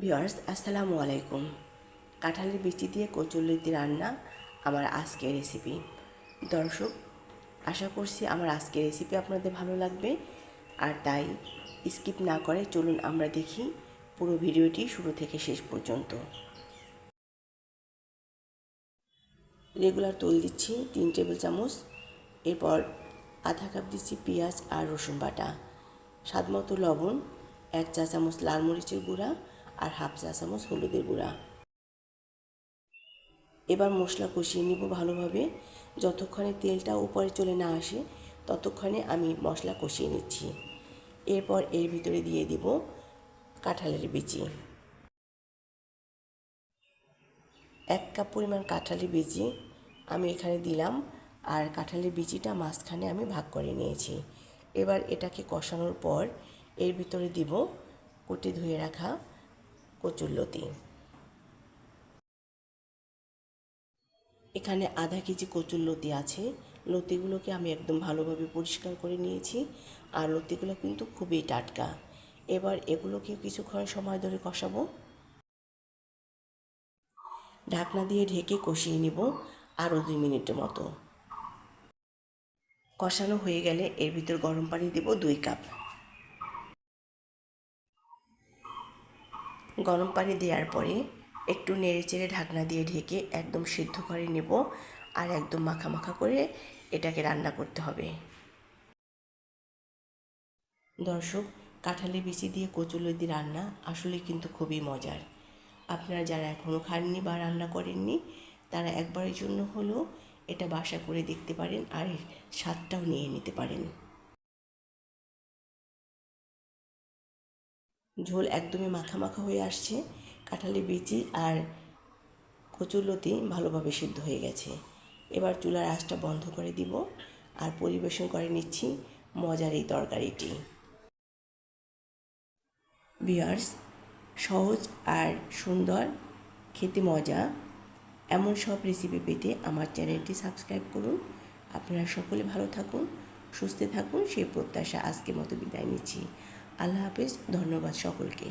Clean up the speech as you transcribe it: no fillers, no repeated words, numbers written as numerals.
Viewers আসসালামু আলাইকুম। কাঁঠালের বিচি দিয়ে কচুরলতি রান্না আমার আজকের রেসিপি। দর্শক, আশা করছি আমার আজকের রেসিপি আপনাদের ভালো লাগবে, আর তাই স্কিপ না করে চলুন আমরা দেখি পুরো ভিডিওটি শুরু থেকে শেষ পর্যন্ত। রেগুলার তেল দিচ্ছি 3 টেবিল চামচ, এরপর আধা কাপ দিচ্ছি পেঁয়াজ আর রসুন বাটা, স্বাদমতো লবণ, 1 চা চামচ লাল মরিচের গুঁড়া আর হাফ চা চামচ হলুদের গুঁড়া। এবার মশলা কষিয়ে নিব ভালোভাবে। যতক্ষণে তেলটা উপরে চলে না আসে ততক্ষণে আমি মশলা কষিয়ে নিচ্ছি। এরপর এর ভিতরে দিয়ে দিব কাঁঠালের বিচি। 1 কাপ পরিমাণ কাঁঠালের বিচি আমি এখানে দিলাম, আর কাঁঠালের বিচিটা মাঝখানে আমি ভাগ করে নিয়েছি। এবার এটাকে কষানোর পর এর ভিতরে দিব কুটে ধুয়ে রাখা কচুরলতি। এখানে আধা কেজি কচুরলতি আছে। লতিগুলোকে আমি একদম ভালোভাবে পরিষ্কার করে নিয়েছি, আর লতিগুলো কিন্তু খুবই টাটকা। এবার এগুলোকে কিছুক্ষণ সময় ধরে কষাবো। ঢাকনা দিয়ে ঢেকে কষিয়ে নিব আরও 2 মিনিটের মতো। কষানো হয়ে গেলে এর ভিতর গরম পানি দেব 2 কাপ। গরম পানি দেওয়ার পরে একটু নেড়েচেড়ে ঢাকনা দিয়ে ঢেকে একদম সিদ্ধ করে নেব, আর একদম মাখা মাখা করে এটাকে রান্না করতে হবে। দর্শক, কাঁঠালের বিচি দিয়ে কচুরলতি রান্না আসলে কিন্তু খুবই মজার। আপনারা যারা এখনও খাননি বা রান্না করেননি তারা একবারের জন্য হলেও এটা বাসা করে দেখতে পারেন, আর স্বাদটাও নিয়ে নিতে পারেন। ঝোল একদমই মাখা মাখা হয়ে আসছে। কাঁঠালের বিচি আর কচুরলতি ভালোভাবে সিদ্ধ হয়ে গেছে। এবার চুলার আঁচটা বন্ধ করে দিব আর পরিবেশন করে নিচ্ছি মজার এই তরকারিটি। ভিউয়ার্স, সহজ আর সুন্দর, খেতে মজা এমন সব রেসিপি পেতে আমার চ্যানেলটি সাবস্ক্রাইব করুন। আপনারা সকলে ভালো থাকুন, সুস্থ থাকুন সেই প্রত্যাশা আজকের মতো বিদায় নিচ্ছি। আল্লাহ হাফেজ। ধন্যবাদ সকলকে।